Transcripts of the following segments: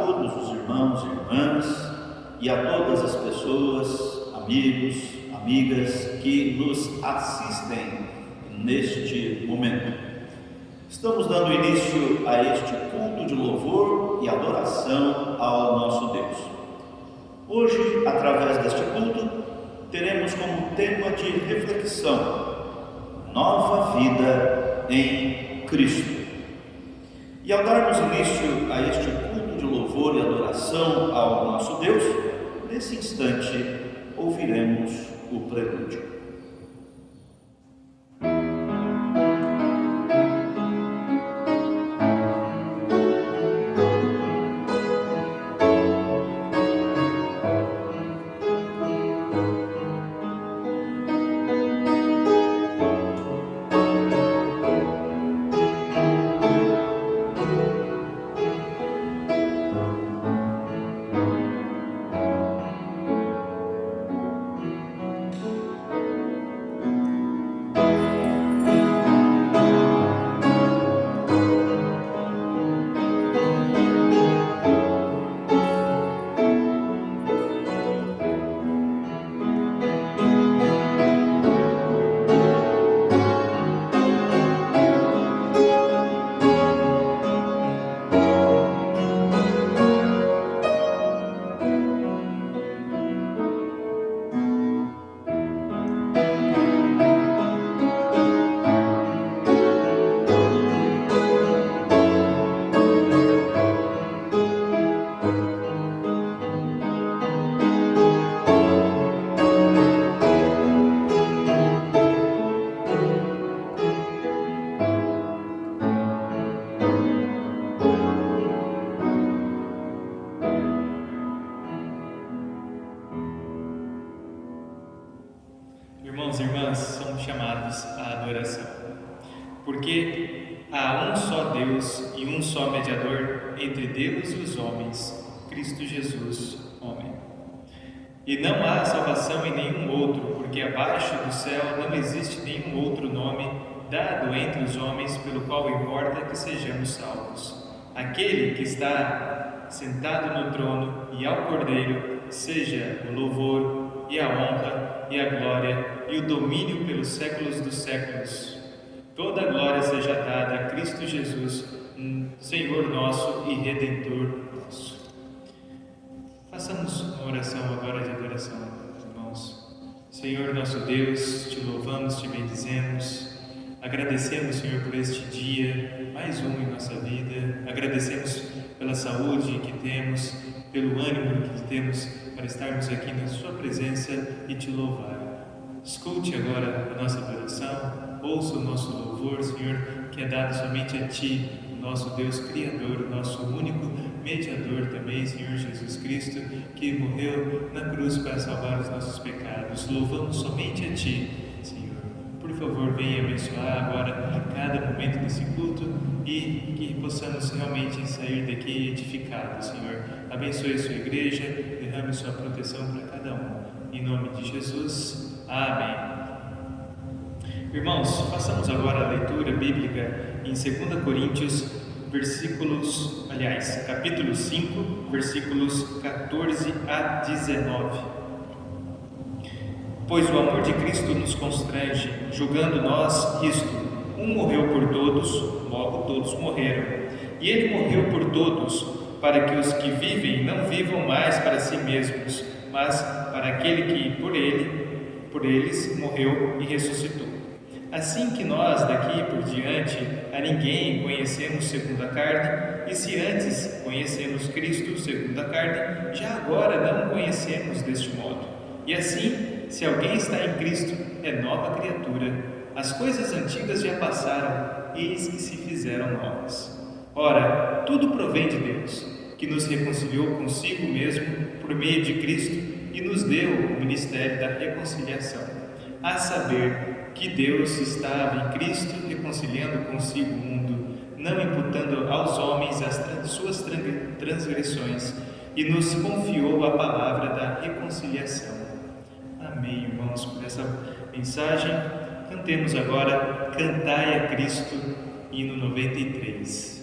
todos os irmãos e irmãs e a todas as pessoas, amigos, amigas que nos assistem neste momento. Estamos dando início a este culto de louvor e adoração ao nosso Deus. Hoje, através deste culto, teremos como tema de reflexão: nova vida em Cristo. E ao darmos início a este culto de louvor e adoração ao nosso Deus, nesse instante ouviremos o prelúdio. Irmãos e irmãs, somos chamados à adoração, porque há um só Deus e um só mediador entre Deus e os homens, Cristo Jesus, homem. E não há salvação em nenhum outro, porque abaixo do céu não existe nenhum outro nome dado entre os homens pelo qual importa que sejamos salvos. Aquele que está sentado no trono e ao Cordeiro, seja o louvor e a honra e a glória e o domínio pelos séculos dos séculos. Toda a glória seja dada a Cristo Jesus, Senhor nosso e Redentor nosso. Façamos uma oração agora de adoração, irmãos. Senhor nosso Deus, te louvamos, te bendizemos, agradecemos, Senhor, por este dia, mais um em nossa vida, agradecemos pela saúde que temos, pelo ânimo que temos para estarmos aqui na sua presença e te louvar. Escute agora a nossa adoração, ouça o nosso louvor, Senhor, que é dado somente a Ti, o nosso Deus Criador, o nosso único mediador também, Senhor Jesus Cristo, que morreu na cruz para salvar os nossos pecados. Louvamos somente a Ti, Senhor. Por favor, venha abençoar agora cada momento desse culto e que possamos realmente sair daqui edificados, Senhor. Abençoe a sua igreja, derrame sua proteção para cada um. Em nome de Jesus. Amém. Irmãos, façamos agora a leitura bíblica em 2 Coríntios, capítulo 5, versículos 14 a 19. Pois o amor de Cristo nos constrange, julgando nós isto: um morreu por todos, logo todos morreram. E ele morreu por todos, para que os que vivem não vivam mais para si mesmos, mas para aquele que por eles morreu e ressuscitou. Assim que nós daqui por diante a ninguém conhecemos segundo a carne, e se antes conhecemos Cristo segundo a carne, já agora não conhecemos deste modo. E assim, se alguém está em Cristo, é nova criatura. As coisas antigas já passaram, eis que se fizeram novas. Ora, tudo provém de Deus, que nos reconciliou consigo mesmo por meio de Cristo e nos deu o ministério da reconciliação, a saber, que Deus estava em Cristo reconciliando consigo o mundo, não imputando aos homens as suas transgressões, e nos confiou a palavra da reconciliação. Amém, irmãos, por essa mensagem. Cantemos agora Cantai a Cristo, hino 93.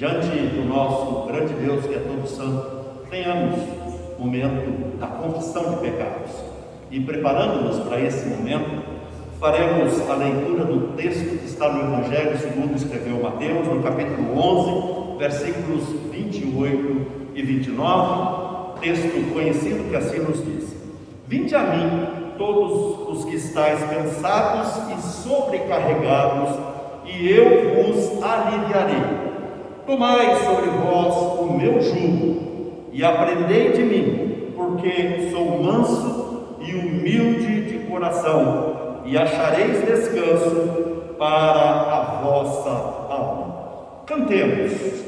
Diante do nosso grande Deus, que é todo santo, tenhamos o momento da confissão de pecados. E preparando-nos para esse momento, faremos a leitura do texto que está no Evangelho segundo escreveu Mateus, no capítulo 11, versículos 28 e 29, texto conhecido que assim nos diz: Vinde a mim, todos os que estáis cansados e sobrecarregados, e eu vos aliviarei. Tomai sobre vós o meu jugo e aprendei de mim, porque sou manso e humilde de coração, e achareis descanso para a vossa alma. Cantemos.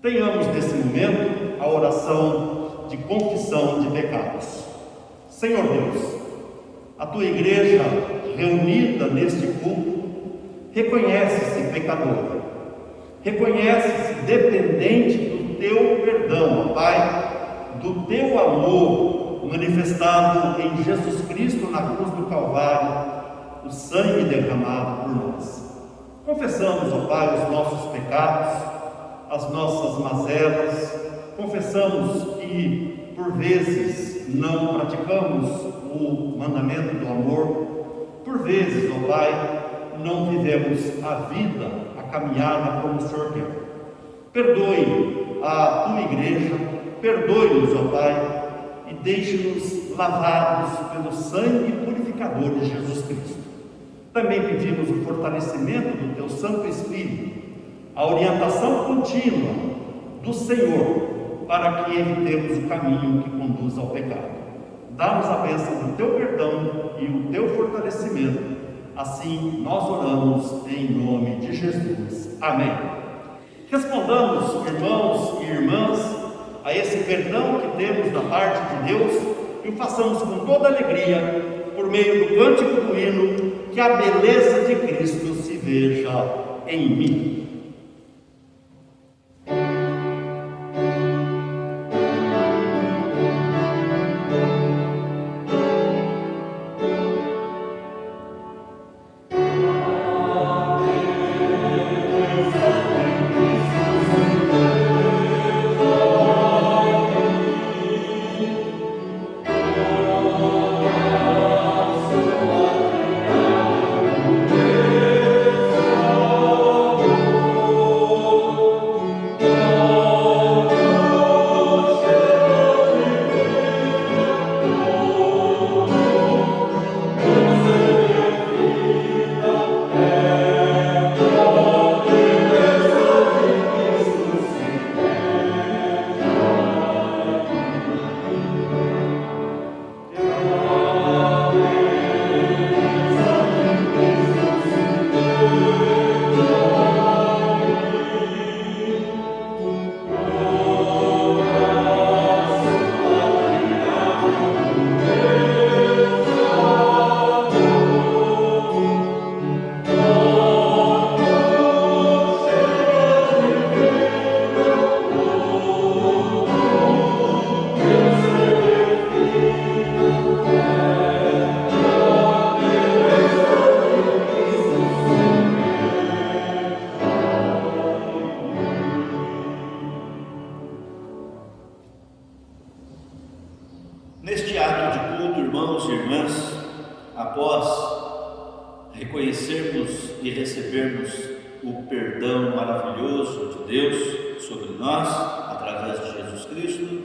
Tenhamos nesse momento a oração de confissão de pecados. Senhor Deus, a tua igreja reunida neste culto reconhece-se pecadora, reconhece-se dependente do teu perdão, ó Pai, do teu amor manifestado em Jesus Cristo na cruz do Calvário, o sangue derramado por nós. Confessamos, ó Pai, os nossos pecados, as nossas mazelas, confessamos que por vezes não praticamos o mandamento do amor, por vezes, ó Pai, não vivemos a vida, a caminhada como o Senhor quer. Perdoe a tua igreja, perdoe-nos, ó Pai, e deixe-nos lavados pelo sangue purificador de Jesus Cristo. Também pedimos o fortalecimento do teu Santo Espírito, a orientação contínua do Senhor, para que evitemos o caminho que conduz ao pecado. Dá-nos a bênção do teu perdão e o teu fortalecimento. Assim nós oramos em nome de Jesus. Amém. Respondamos, irmãos e irmãs, a esse perdão que temos da parte de Deus e o façamos com toda alegria, por meio do cântico do hino que a beleza de Cristo se veja em mim. Neste ato de culto, irmãos e irmãs, após reconhecermos e recebermos o perdão maravilhoso de Deus sobre nós, através de Jesus Cristo,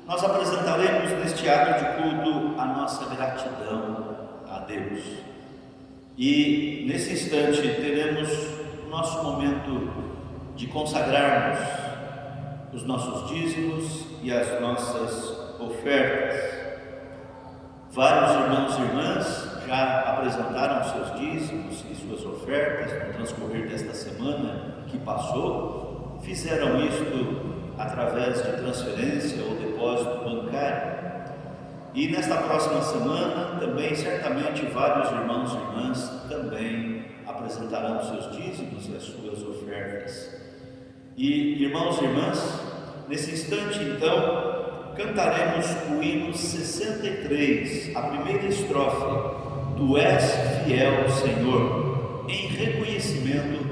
nós apresentaremos neste ato de culto a nossa gratidão a Deus. E nesse instante teremos o nosso momento de consagrarmos os nossos dízimos e as nossas ofertas. Vários irmãos e irmãs já apresentaram seus dízimos e suas ofertas no transcorrer desta semana que passou, fizeram isto através de transferência ou depósito bancário. E nesta próxima semana também, certamente, vários irmãos e irmãs também apresentarão seus dízimos e as suas ofertas. E, irmãos e irmãs, nesse instante, então, cantaremos o hino 63, a primeira estrofe: Tu és fiel, Senhor, em reconhecimento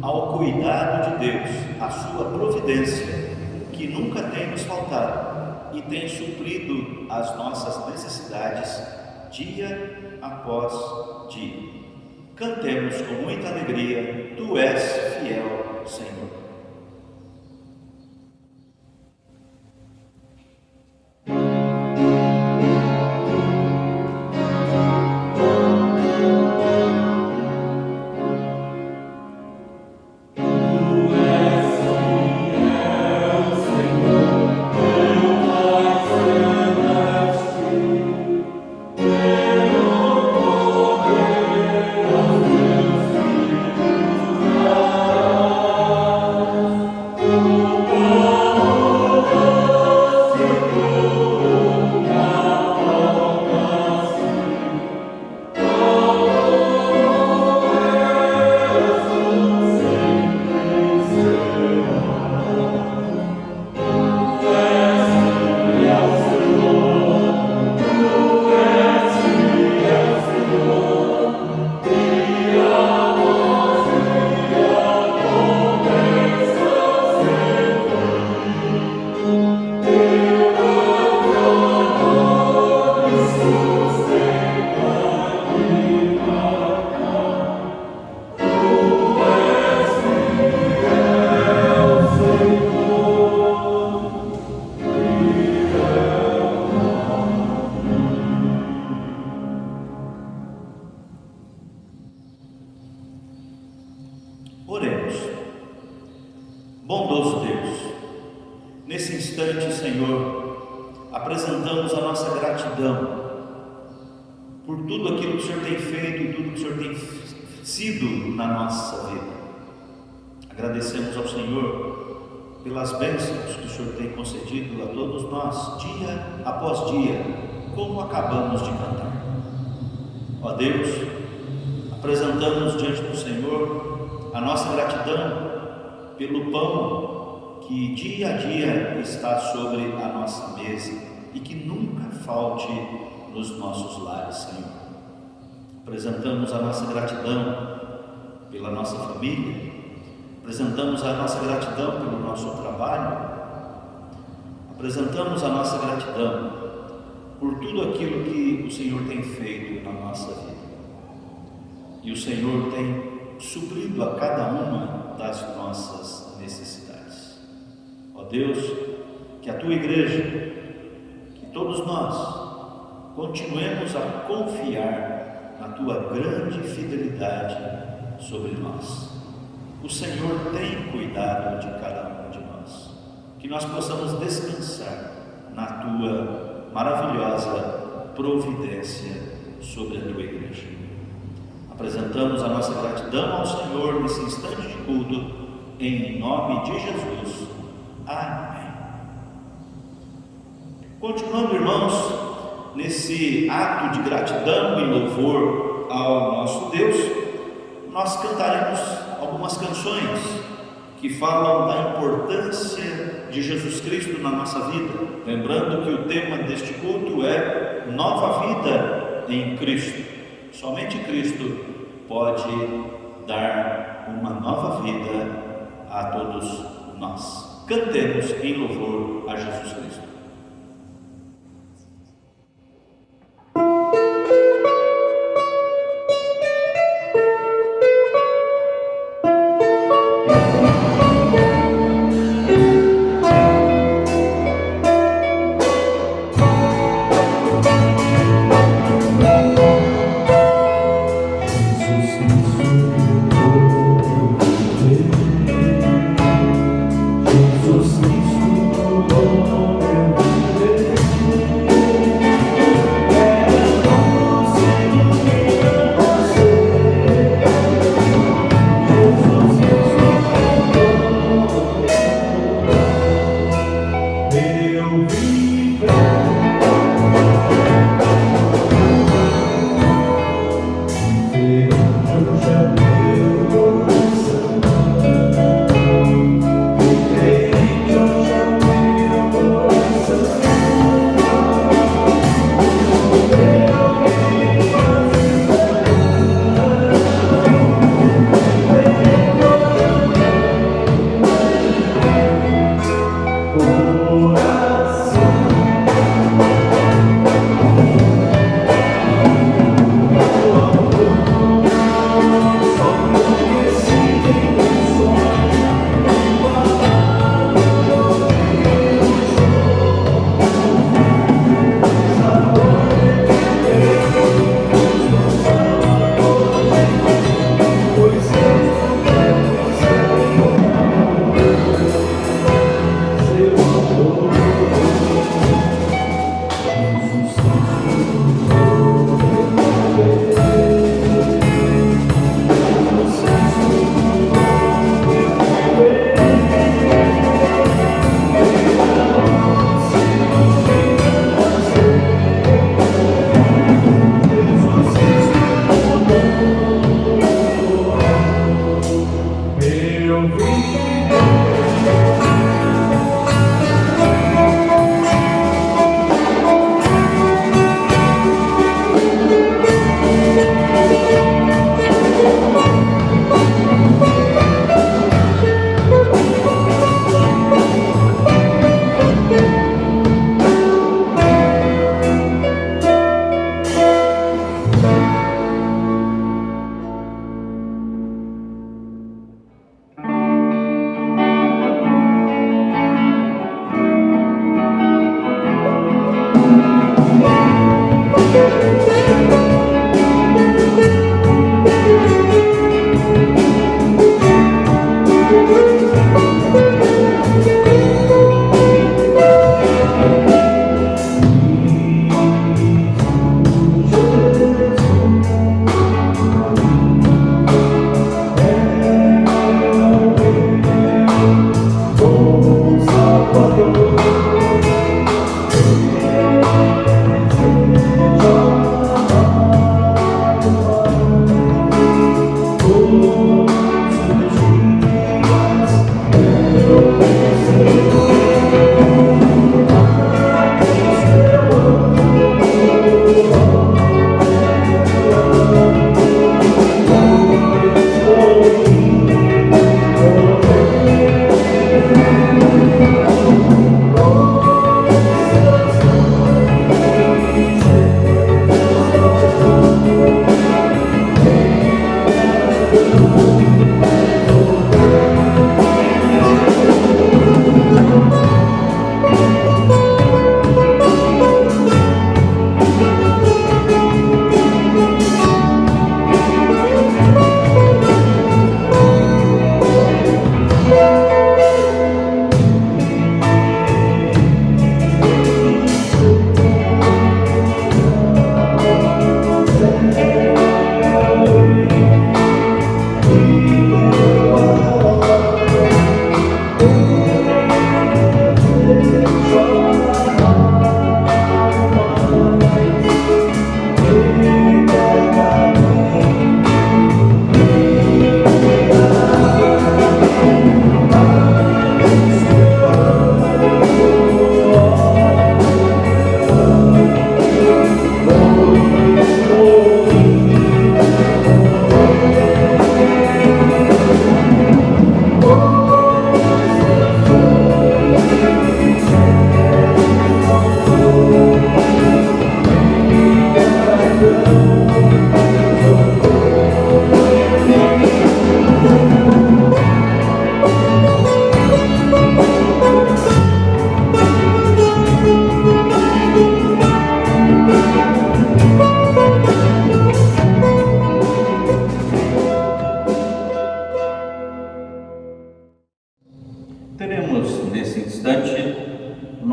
ao cuidado de Deus, à sua providência, que nunca tem nos faltado e tem suprido as nossas necessidades dia após dia. Cantemos com muita alegria: Tu és fiel, Senhor. Oremos. Bondoso Deus, nesse instante, Senhor, apresentamos a nossa gratidão por tudo aquilo que o Senhor tem feito e tudo que o Senhor tem sido na nossa vida. Agradecemos ao Senhor pelas bênçãos que o Senhor tem concedido a todos nós, dia após dia, como acabamos de cantar. Ó Deus, Apresentamos diante do Senhor a nossa gratidão pelo pão que dia a dia está sobre a nossa mesa e que nunca falte nos nossos lares, Senhor. Apresentamos a nossa gratidão pela nossa família, apresentamos a nossa gratidão pelo nosso trabalho, apresentamos a nossa gratidão por tudo aquilo que o Senhor tem feito na nossa vida. E o Senhor tem suprido a cada uma das nossas necessidades. Ó Deus, que a Tua igreja, que todos nós continuemos a confiar na Tua grande fidelidade sobre nós. O Senhor tem cuidado de cada um de nós, que nós possamos descansar na Tua maravilhosa providência sobre a Tua igreja. Apresentamos a nossa gratidão ao Senhor nesse instante de culto, em nome de Jesus. Amém. Continuando, irmãos, nesse ato de gratidão e louvor ao nosso Deus, nós cantaremos algumas canções que falam da importância de Jesus Cristo na nossa vida. Lembrando que o tema deste culto é Nova Vida em Cristo. Somente Cristo pode dar uma nova vida a todos nós. Cantemos em louvor a Jesus Cristo. Jesus Cristo,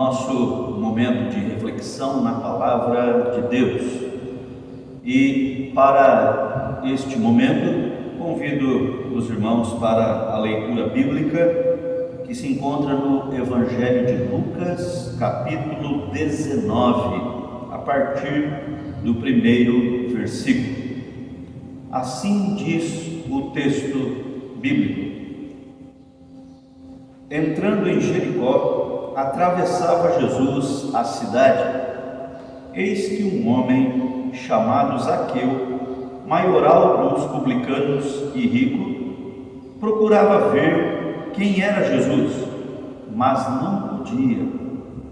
nosso momento de reflexão na Palavra de Deus. E para este momento, convido os irmãos para a leitura bíblica que se encontra no Evangelho de Lucas, capítulo 19, a partir do primeiro versículo. Assim diz o texto bíblico. Entrando em Jericó, atravessava Jesus a cidade. Eis que um homem chamado Zaqueu, maioral dos publicanos e rico, procurava ver quem era Jesus, mas não podia,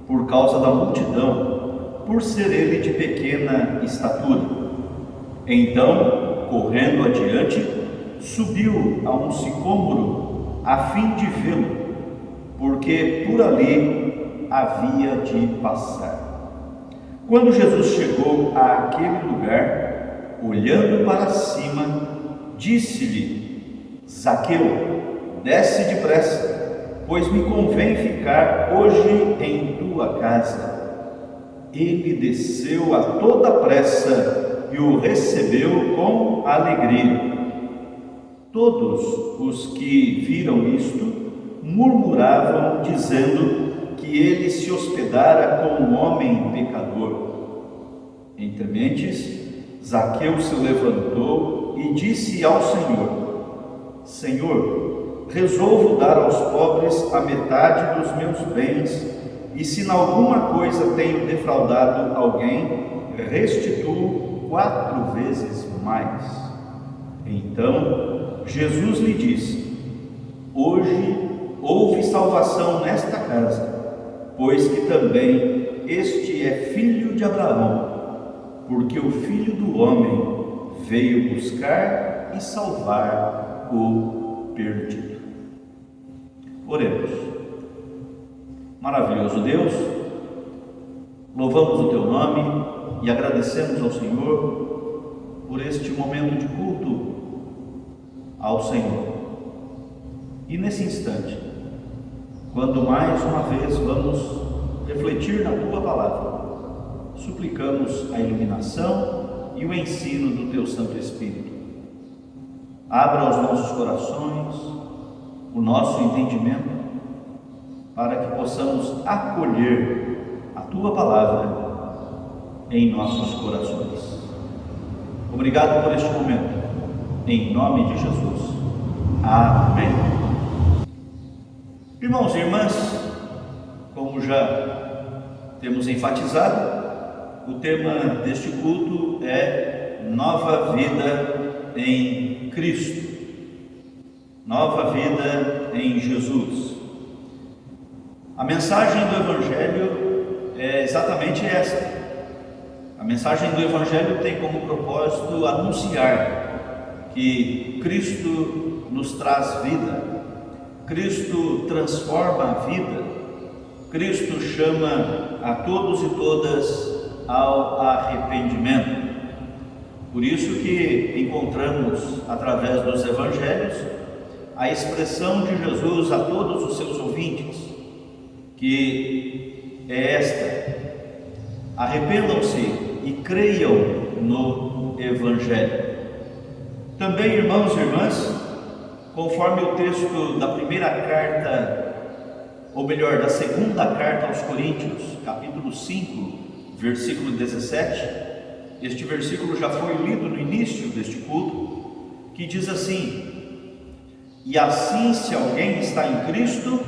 por causa da multidão, por ser ele de pequena estatura. Então, correndo adiante, subiu a um sicômoro a fim de vê-lo, porque por ali havia de passar. Quando Jesus chegou àquele lugar, olhando para cima, disse-lhe: Zaqueu, desce depressa, pois me convém ficar hoje em tua casa. Ele desceu a toda pressa e o recebeu com alegria. Todos os que viram isto murmuravam, dizendo que ele se hospedara com um homem pecador. Entre mentes, Zaqueu se levantou e disse ao Senhor: Senhor, resolvo dar aos pobres a metade dos meus bens, e se em alguma coisa tenho defraudado alguém, restituo 4 vezes mais. Então Jesus lhe disse: Hoje houve salvação nesta casa, pois que também este é filho de Abraão, porque o Filho do Homem veio buscar e salvar o perdido. Oremos. Maravilhoso Deus, louvamos o Teu nome e agradecemos ao Senhor por este momento de culto ao Senhor. E nesse instante, quando mais uma vez vamos refletir na Tua Palavra, suplicamos a iluminação e o ensino do Teu Santo Espírito. Abra os nossos corações, o nosso entendimento, para que possamos acolher a Tua Palavra em nossos corações. Obrigado por este momento, em nome de Jesus. Amém. Irmãos e irmãs, como já temos enfatizado, o tema deste culto é Nova Vida em Cristo, Nova Vida em Jesus. A mensagem do Evangelho é exatamente esta. A mensagem do Evangelho tem como propósito anunciar que Cristo nos traz vida, Cristo transforma a vida, Cristo chama a todos e todas ao arrependimento. Por isso que encontramos, através dos Evangelhos, a expressão de Jesus a todos os seus ouvintes, que é esta: arrependam-se e creiam no Evangelho. Também, irmãos e irmãs, conforme o texto da primeira carta, ou melhor, da segunda carta aos Coríntios, capítulo 5, versículo 17, este versículo já foi lido no início deste culto, que diz assim: e assim, se alguém está em Cristo,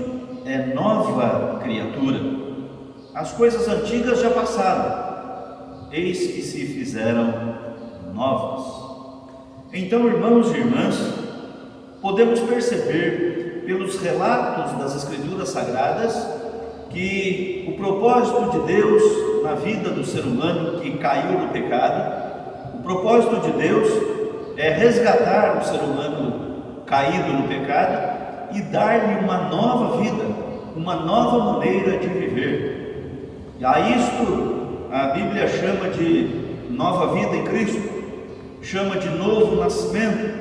é nova criatura. As coisas antigas já passaram, eis que se fizeram novas. Então, irmãos e irmãs, podemos perceber pelos relatos das Escrituras Sagradas que o propósito de Deus na vida do ser humano que caiu no pecado, o propósito de Deus é resgatar o ser humano caído no pecado e dar-lhe uma nova vida, uma nova maneira de viver. E a isto a Bíblia chama de nova vida em Cristo, chama de novo nascimento.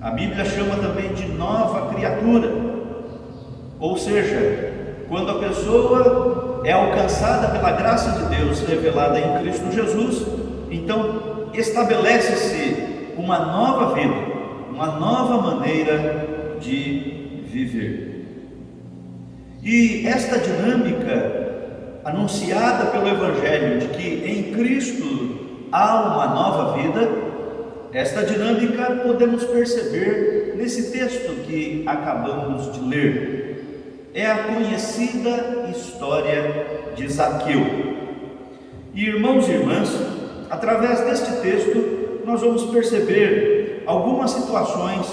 A Bíblia chama também de nova criatura. Ou seja, quando a pessoa é alcançada pela graça de Deus revelada em Cristo Jesus, então estabelece-se uma nova vida, uma nova maneira de viver. E esta dinâmica anunciada pelo Evangelho de que em Cristo há uma nova vida, esta dinâmica podemos perceber nesse texto que acabamos de ler. É a conhecida história de Zaqueu. E irmãos e irmãs, através deste texto, nós vamos perceber algumas situações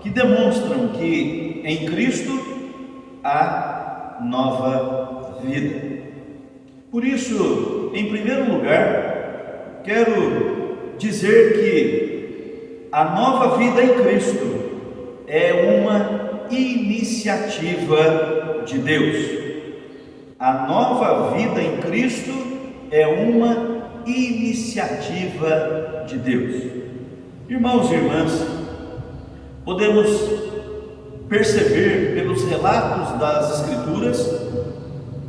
que demonstram que em Cristo há nova vida. Por isso, em primeiro lugar, quero dizer que a nova vida em Cristo é uma iniciativa de Deus. A nova vida em Cristo é uma iniciativa de Deus. Irmãos e irmãs, podemos perceber pelos relatos das Escrituras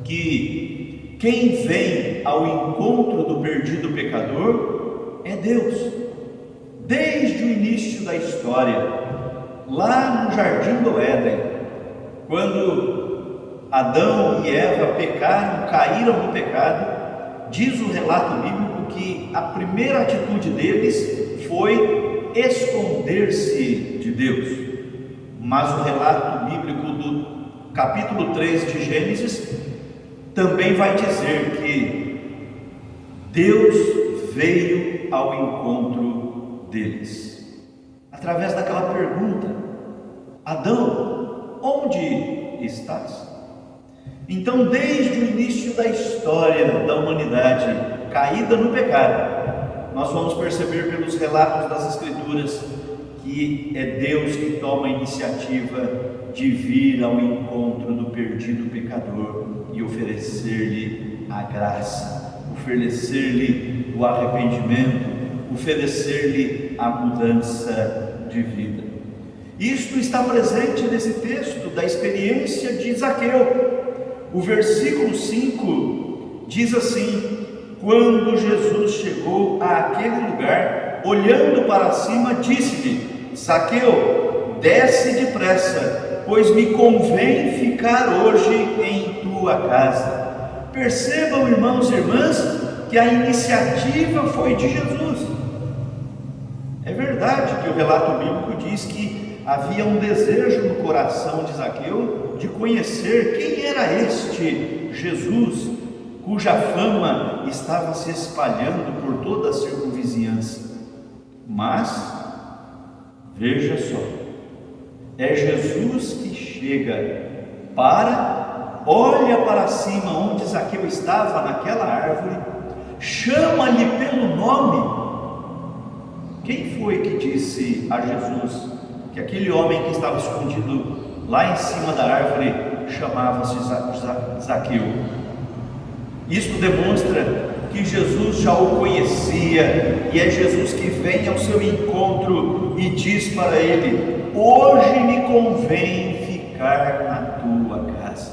que quem vem ao encontro do perdido pecador é Deus. Desde o início da história, lá no Jardim do Éden, quando Adão e Eva pecaram, caíram no pecado, diz o relato bíblico que a primeira atitude deles foi esconder-se de Deus. Mas o relato bíblico do capítulo 3 de Gênesis também vai dizer que Deus veio ao encontro deles, através daquela pergunta: Adão, onde estás? Então, desde o início da história da humanidade caída no pecado, nós vamos perceber pelos relatos das Escrituras que é Deus que toma a iniciativa de vir ao encontro do perdido pecador e oferecer-lhe a graça, oferecer-lhe o arrependimento, oferecer-lhe a mudança de vida. Isto está presente nesse texto da experiência de Zaqueu. O versículo 5 diz assim: quando Jesus chegou àquele lugar, olhando para cima, disse-lhe: Zaqueu, desce depressa, pois me convém ficar hoje em tua casa. Percebam, irmãos e irmãs, que a iniciativa foi de Jesus. É verdade que o relato bíblico diz que havia um desejo no coração de Zaqueu de conhecer quem era este Jesus, cuja fama estava se espalhando por toda a circunvizinhança. Mas veja só, é Jesus que chega, olha para cima onde Zaqueu estava naquela árvore, chama-lhe pelo nome. Quem foi que disse a Jesus que aquele homem que estava escondido lá em cima da árvore chamava-se Zaqueu? Isso demonstra que Jesus já o conhecia, e é Jesus que vem ao seu encontro e diz para ele: hoje me convém ficar na tua casa.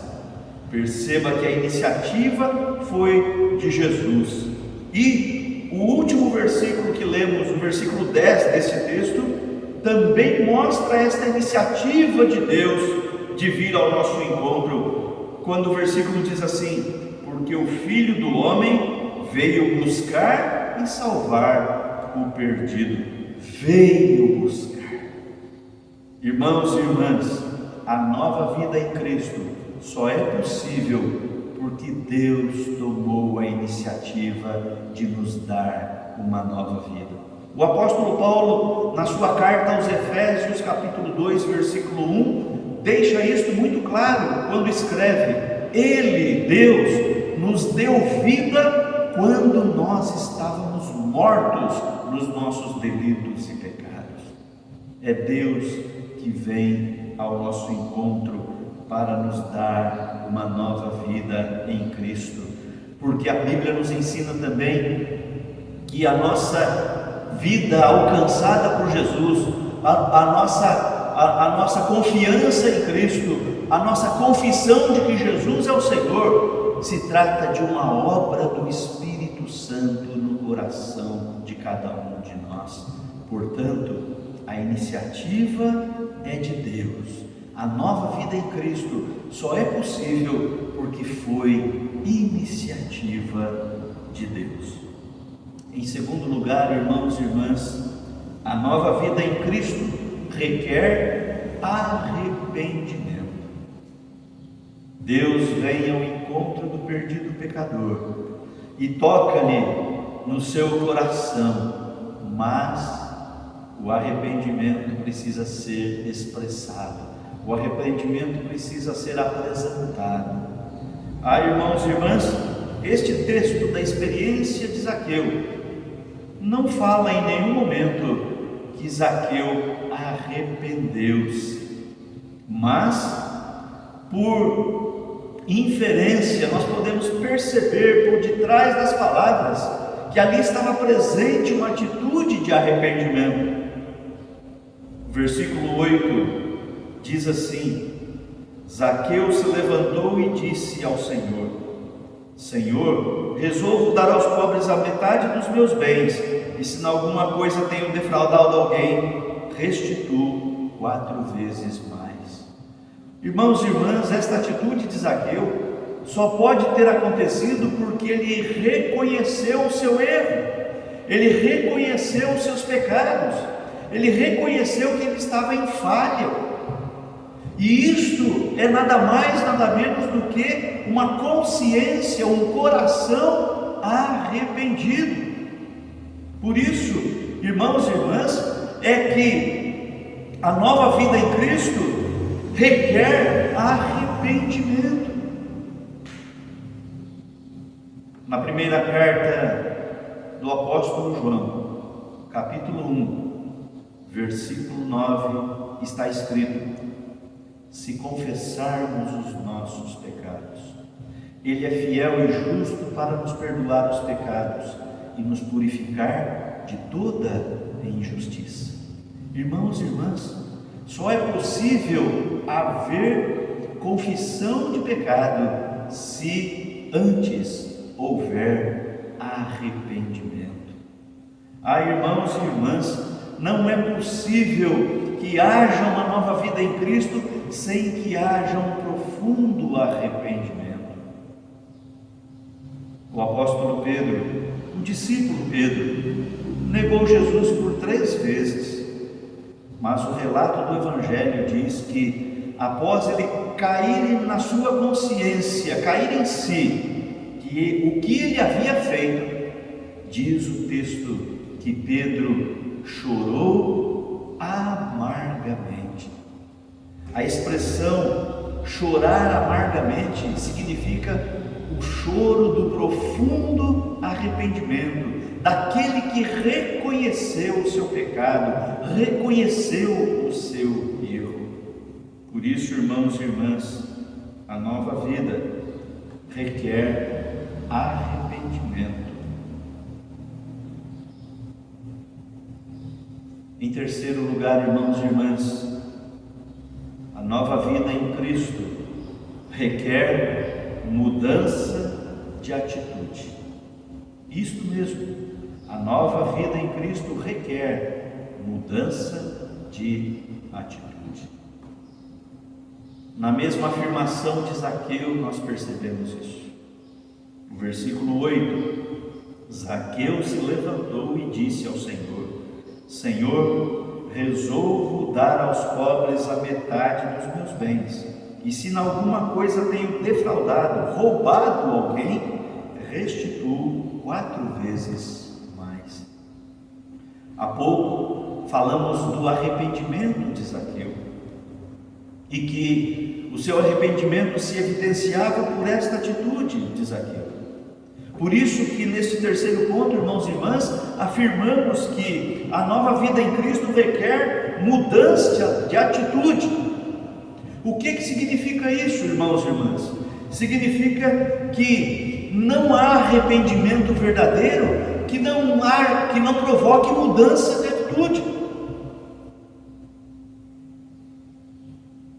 Perceba que a iniciativa foi de Jesus. E o último versículo que lemos, o versículo 10 desse texto, também mostra esta iniciativa de Deus de vir ao nosso encontro, quando o versículo diz assim: porque o Filho do Homem veio buscar e salvar o perdido. Veio buscar. Irmãos e irmãs, a nova vida em Cristo só é possível porque Deus tomou a iniciativa de nos dar uma nova vida. O apóstolo Paulo, na sua carta aos Efésios, capítulo 2, versículo 1, deixa isto muito claro quando escreve: Ele, Deus, nos deu vida quando nós estávamos mortos nos nossos delitos e pecados. É Deus que vem ao nosso encontro para nos dar uma nova vida em Cristo, porque a Bíblia nos ensina também que a nossa vida alcançada por Jesus, a nossa confiança em Cristo, a nossa confissão de que Jesus é o Senhor, se trata de uma obra do Espírito Santo no coração de cada um de nós. Portanto, a iniciativa é de Deus. A nova vida em Cristo só é possível porque foi iniciativa de Deus. Em segundo lugar, irmãos e irmãs, a nova vida em Cristo requer arrependimento. Deus vem ao encontro do perdido pecador e toca-lhe no seu coração, mas o arrependimento precisa ser expressado, o arrependimento precisa ser apresentado. Irmãos e irmãs, este texto da experiência de Zaqueu não fala em nenhum momento que Zaqueu arrependeu-se, mas por inferência nós podemos perceber por detrás das palavras que ali estava presente uma atitude de arrependimento. O versículo 8 diz assim: Zaqueu se levantou e disse ao Senhor: Senhor, resolvo dar aos pobres a metade dos meus bens, e se em alguma coisa tenho defraudado alguém, restituo 4 vezes mais. Irmãos e irmãs, esta atitude de Zaqueu só pode ter acontecido porque ele reconheceu o seu erro, ele reconheceu os seus pecados, ele reconheceu que ele estava em falha. E isto é nada mais, nada menos do que uma consciência, um coração arrependido. Por isso, irmãos e irmãs, é que a nova vida em Cristo requer arrependimento. Na primeira carta do apóstolo João, capítulo 1, versículo 9, está escrito: se confessarmos os nossos pecados, Ele é fiel e justo para nos perdoar os pecados e nos purificar de toda injustiça. Irmãos e irmãs, só é possível haver confissão de pecado se antes houver arrependimento. Irmãos e irmãs, não é possível que haja uma nova vida em Cristo sem que haja um profundo arrependimento. O apóstolo Pedro, o discípulo Pedro, negou Jesus por 3 vezes, mas o relato do Evangelho diz que após ele cair na sua consciência, cair em si, que o que ele havia feito, diz o texto que Pedro chorou amargamente. A expressão chorar amargamente significa o choro do profundo arrependimento, daquele que reconheceu o seu pecado, reconheceu o seu erro. Por isso, irmãos e irmãs, a nova vida requer arrependimento. Em terceiro lugar, irmãos e irmãs, a nova vida em Cristo requer mudança de atitude. Isto mesmo, a nova vida em Cristo requer mudança de atitude. Na mesma afirmação de Zaqueu, nós percebemos isso. No versículo 8, Zaqueu se levantou e disse ao Senhor: Senhor, resolvo dar aos pobres a metade dos meus bens, e se em alguma coisa tenho defraudado, roubado alguém, restituo 4 vezes mais. Há pouco falamos do arrependimento de Zaqueu, e que o seu arrependimento se evidenciava por esta atitude de Zaqueu. Por isso que neste terceiro ponto, irmãos e irmãs, afirmamos que a nova vida em Cristo requer mudança de atitude. O que significa isso, irmãos e irmãs? Significa que não há arrependimento verdadeiro que não provoque mudança de atitude.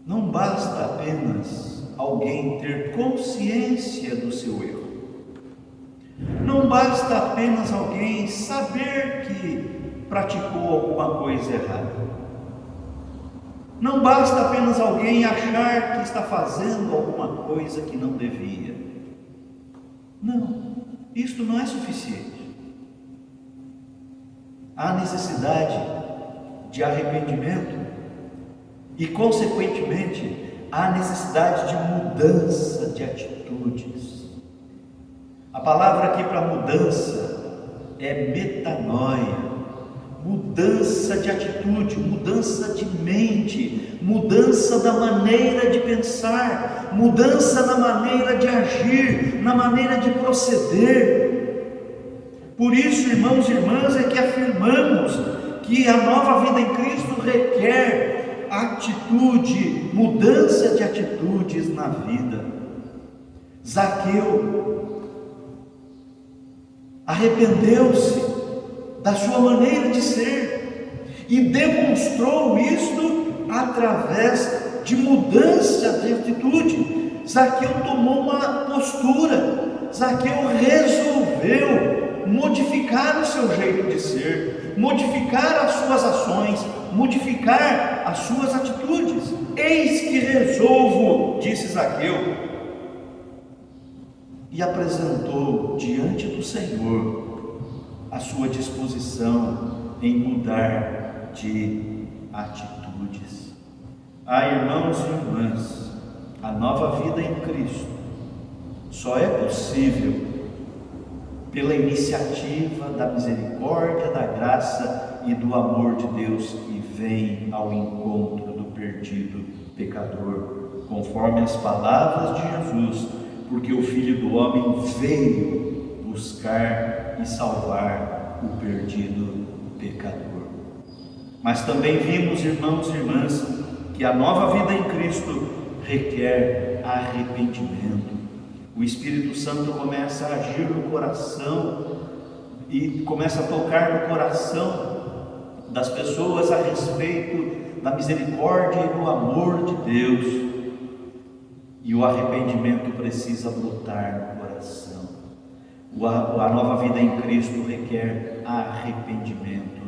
Não basta apenas alguém ter consciência do seu erro. Não basta apenas alguém saber que praticou alguma coisa errada. Não basta apenas alguém achar que está fazendo alguma coisa que não devia. Não, isto não é suficiente. Há necessidade de arrependimento e, consequentemente, há necessidade de mudança de atitudes. A palavra aqui para mudança é metanoia. Mudança de atitude, mudança de mente, mudança da maneira de pensar, mudança na maneira de agir, na maneira de proceder. Por isso, irmãos e irmãs, é que afirmamos que a nova vida em Cristo requer atitude, mudança de atitudes na vida. Zaqueu arrependeu-se da sua maneira de ser e demonstrou isto através de mudança de atitude. Zaqueu tomou uma postura, Zaqueu resolveu modificar o seu jeito de ser, modificar as suas ações, modificar as suas atitudes. Eis que resolvo, disse Zaqueu, e apresentou diante do Senhor a sua disposição em mudar de atitudes. Irmãos e irmãs, a nova vida em Cristo só é possível pela iniciativa da misericórdia, da graça e do amor de Deus que vem ao encontro do perdido pecador, conforme as palavras de Jesus, porque o Filho do Homem veio buscar e salvar o perdido pecador. Mas também vimos, irmãos e irmãs, que a nova vida em Cristo requer arrependimento. O Espírito Santo começa a agir no coração e começa a tocar no coração das pessoas a respeito da misericórdia e do amor de Deus, e o arrependimento precisa brotar no coração. A nova vida em Cristo requer arrependimento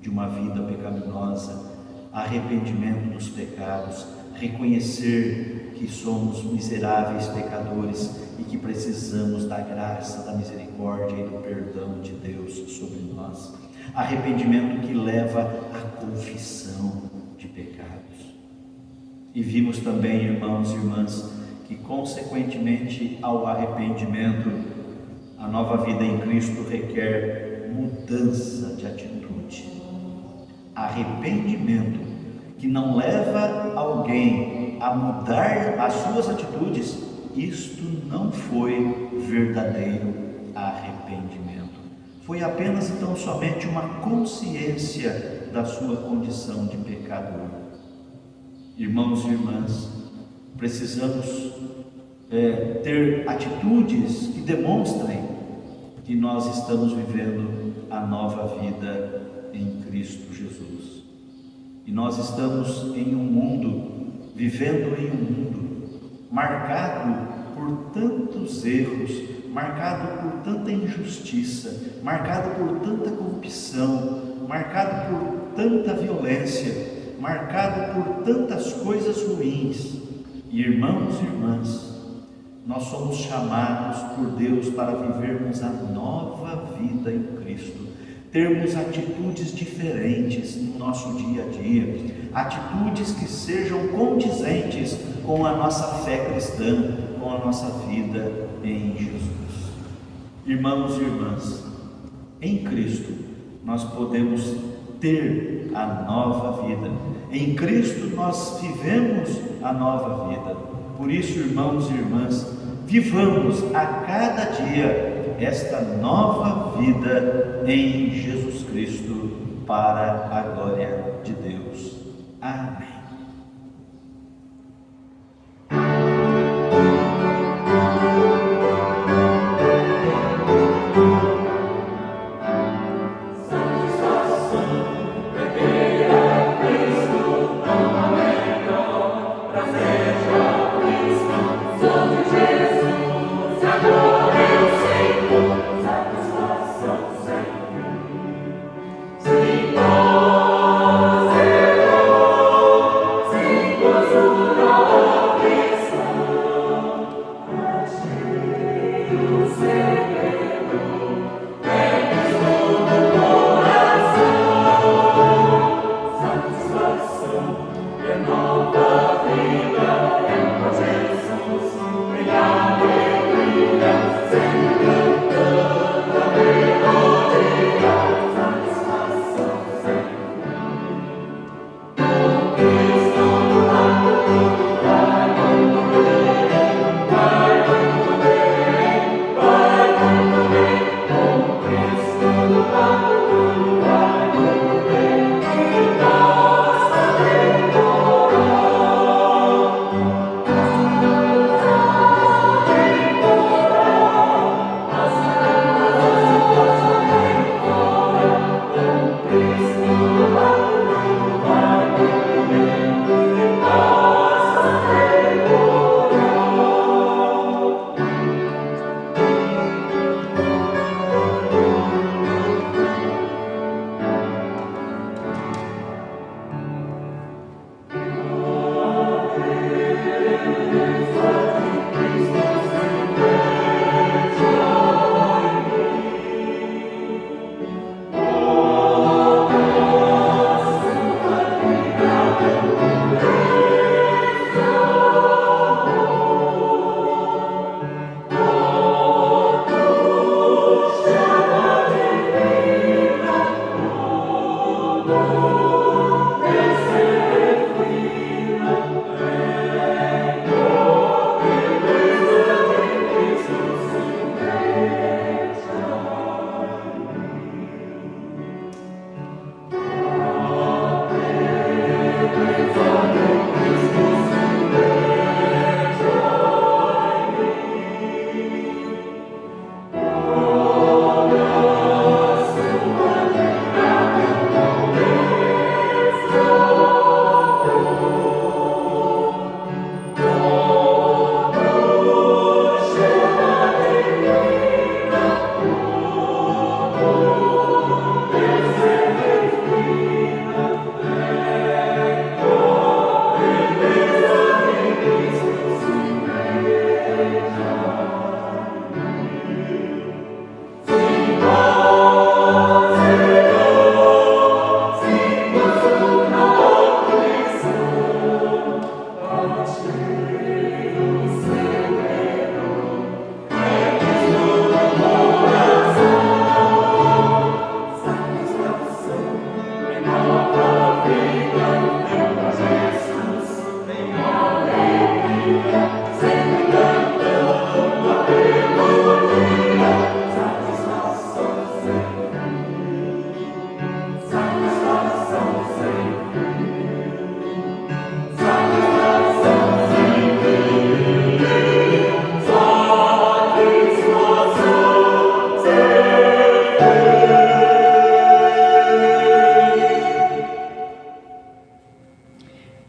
de uma vida pecaminosa, arrependimento dos pecados, reconhecer que somos miseráveis pecadores e que precisamos da graça, da misericórdia e do perdão de Deus sobre nós. Arrependimento que leva à confissão de pecados. E vimos também, irmãos e irmãs, que consequentemente ao arrependimento, a nova vida em Cristo requer mudança de atitude. Arrependimento que não leva alguém a mudar as suas atitudes, isto não foi verdadeiro arrependimento. Foi apenas então somente uma consciência da sua condição de pecador. Irmãos e irmãs, precisamos ter atitudes que demonstrem que nós estamos vivendo a nova vida em Cristo Jesus. E nós estamos vivendo em um mundo marcado por tantos erros, marcado por tanta injustiça, marcado por tanta corrupção, marcado por tanta violência, marcado por tantas coisas ruins. E irmãos e irmãs, nós somos chamados por Deus para vivermos a nova vida em Cristo, termos atitudes diferentes no nosso dia a dia, atitudes que sejam condizentes com a nossa fé cristã, com a nossa vida em Jesus. Irmãos e irmãs, em Cristo nós podemos ter a nova vida. Em Cristo nós vivemos a nova vida. Por isso, irmãos e irmãs, vivamos a cada dia esta nova vida em Jesus Cristo, para a glória de Deus. Amém.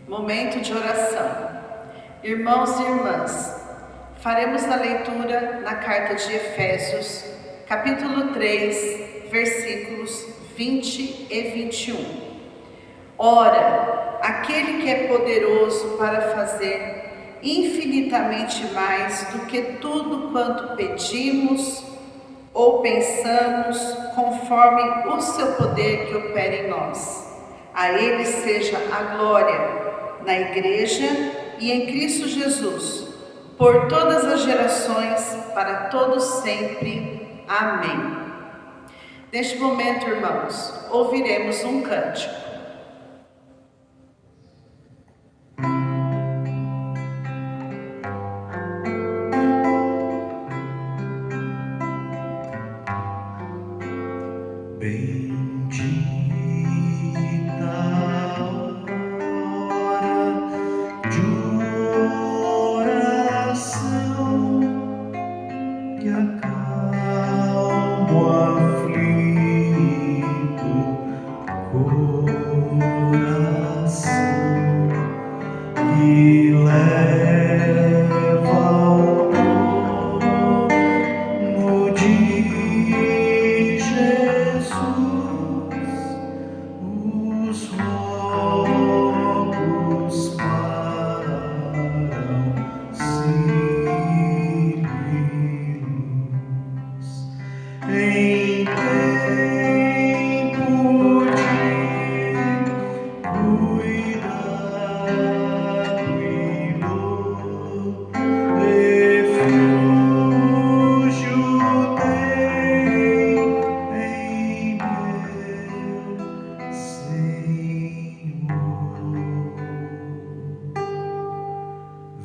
Momento de oração. Irmãos e irmãs, faremos a leitura na carta de Efésios, capítulo 3, versículos 20 e 21. Ora, aquele que é poderoso para fazer infinitamente mais do que tudo quanto pedimos ou pensamos, conforme o seu poder que opera em nós. A Ele seja a glória na Igreja e em Cristo Jesus, por todas as gerações, para todos sempre. Amém. Neste momento, irmãos, ouviremos um cântico. Cuidar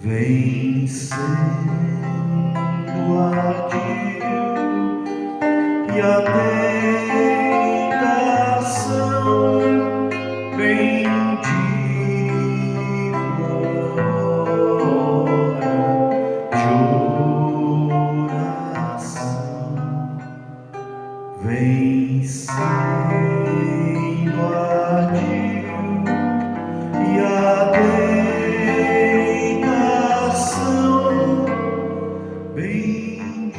vencendo ardil e a tentação, bendigo a hora de oração, vencendo ardil e a tentação, bendigo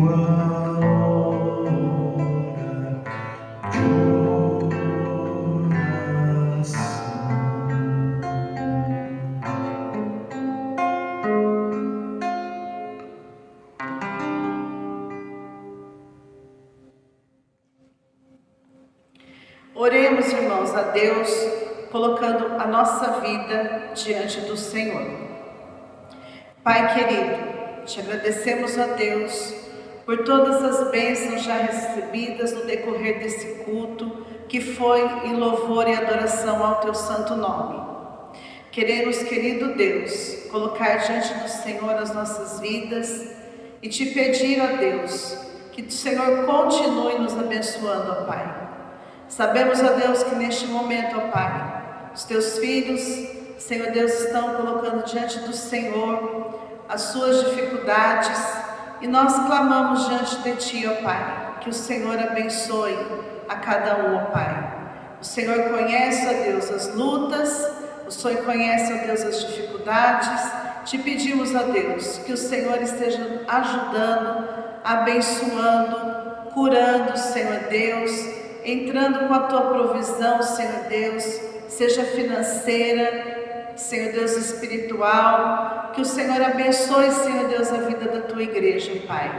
a hora de Oremos, irmãos, a Deus, colocando a nossa vida diante do Senhor. Pai querido, te agradecemos a Deus por todas as bênçãos já recebidas no decorrer desse culto, que foi em louvor e adoração ao teu santo nome. Queremos, querido Deus, colocar diante do Senhor as nossas vidas e te pedir, ó Deus, que o Senhor continue nos abençoando, ó Pai. Sabemos, ó Deus, que neste momento, ó Pai, os teus filhos, Senhor Deus, estão colocando diante do Senhor as suas dificuldades e nós clamamos diante de Ti, ó Pai, que o Senhor abençoe a cada um, ó Pai. O Senhor conhece, ó Deus, as lutas, o Senhor conhece, ó Deus, as dificuldades. Te pedimos, ó Deus, que o Senhor esteja ajudando, abençoando, curando, Senhor Deus, entrando com a tua provisão, Senhor Deus, seja financeira, Senhor Deus, espiritual, que o Senhor abençoe, Senhor Deus, a vida da tua igreja, Pai.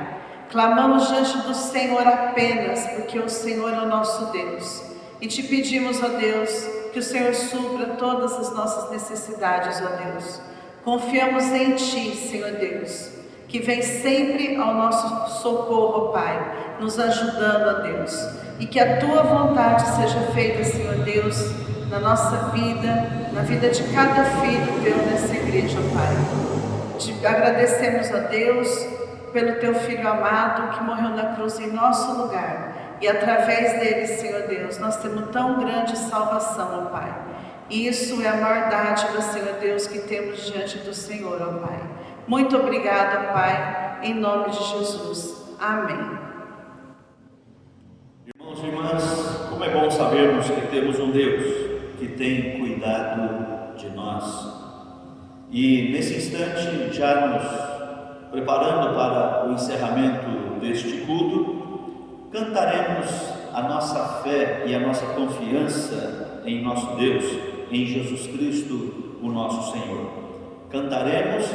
Clamamos diante do Senhor apenas, porque o Senhor é o nosso Deus. E te pedimos, ó Deus, que o Senhor supra todas as nossas necessidades, ó Deus. Confiamos em Ti, Senhor Deus, que vem sempre ao nosso socorro, ó Pai, nos ajudando, ó Deus. E que a Tua vontade seja feita, Senhor Deus, na nossa vida, na vida de cada filho Teu nessa igreja, ó Pai. Te agradecemos, ó Deus, pelo Teu Filho amado que morreu na cruz em nosso lugar. E através dele, Senhor Deus, nós temos tão grande salvação, ó Pai. E isso é a maior dádiva, Senhor Deus, que temos diante do Senhor, ó Pai. Muito obrigada, Pai, em nome de Jesus. Amém. Irmãos e irmãs, como é bom sabermos que temos um Deus que tem cuidado de nós. E nesse instante, já nos preparando para o encerramento deste culto, cantaremos a nossa fé e a nossa confiança em nosso Deus, em Jesus Cristo, o nosso Senhor. Cantaremos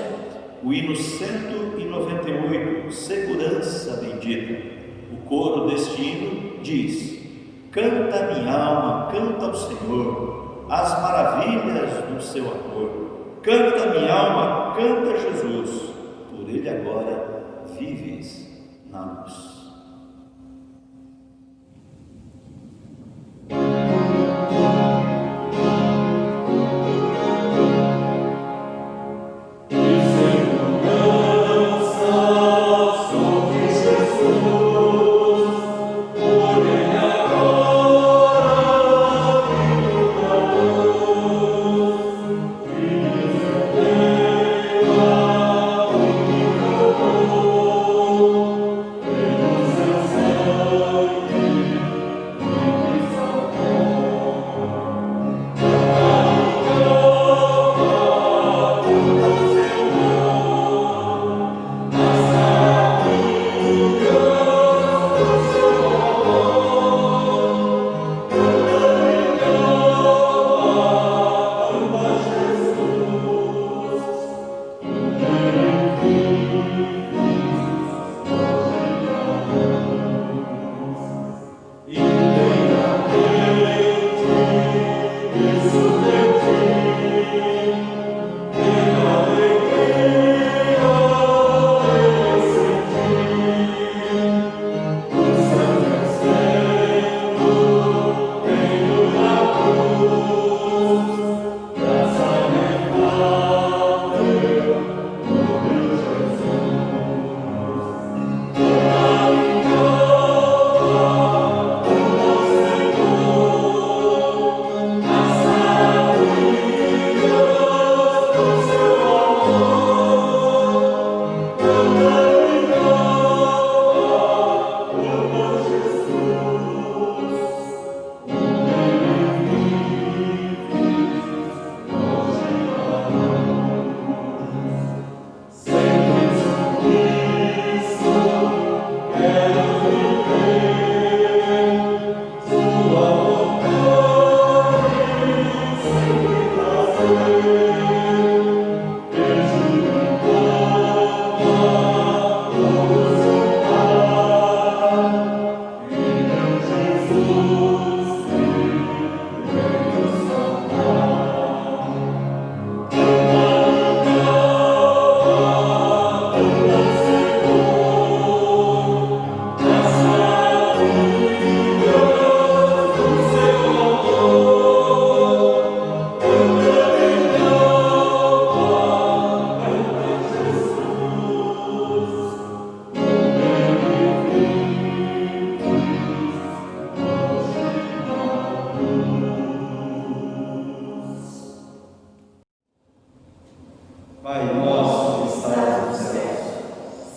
o hino 198, Segurança Bendita. O coro deste hino diz: canta minha alma, canta ao Senhor, as maravilhas do seu amor. Canta minha alma, canta Jesus, por Ele agora vives na luz. Amen. Pai nosso que estás nos céus,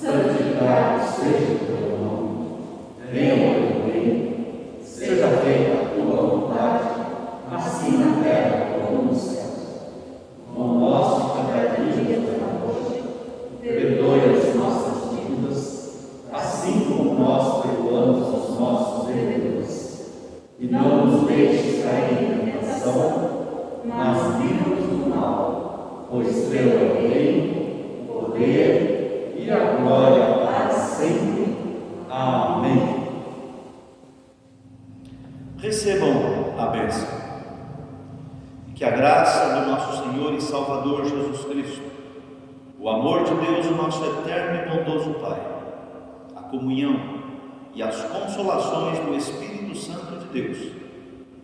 santificado seja o teu nome. Venha o teu reino, seja feita a tua vontade, assim na terra como no céu. O pão nosso de cada dia nos dá hoje, perdoe as nossas dívidas, assim como nós perdoamos aos nossos devedores. E não nos deixes cair em tentação, mas livra-nos do mal, pois teu é o reino, o poder e a glória para sempre. Amém. Recebam a bênção. Que a graça do nosso Senhor e Salvador Jesus Cristo, o amor de Deus, o nosso eterno e bondoso Pai, a comunhão e as consolações do Espírito Santo de Deus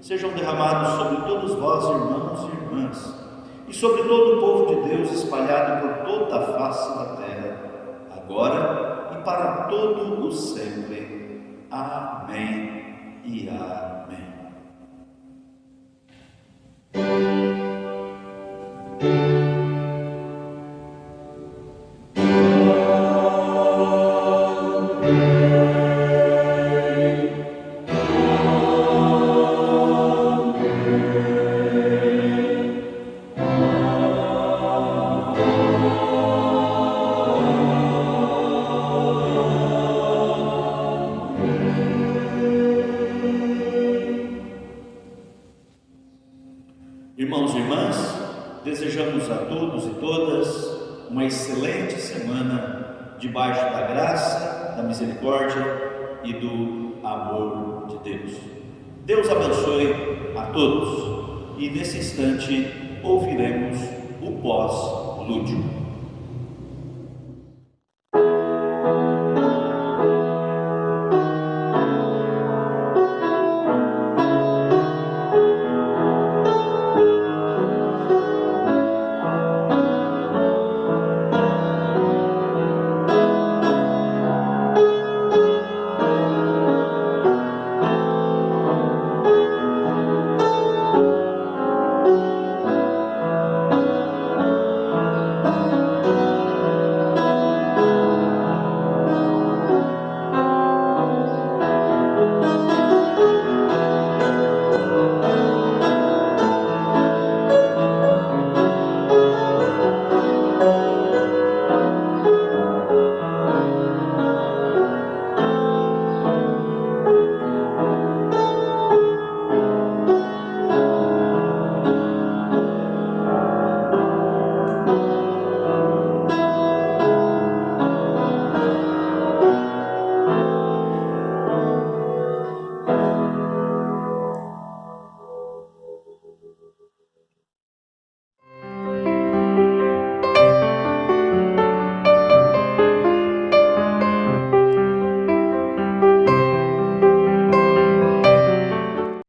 sejam derramados sobre todos vós, irmãos e irmãs, e sobre todo o povo de Deus espalhado por toda a face da terra, agora e para todo o sempre. Amém e amém. Irmãos e irmãs, desejamos a todos e todas uma excelente semana debaixo da graça, da misericórdia e do amor de Deus. Deus abençoe a todos e nesse instante ouviremos o pós-lúdio.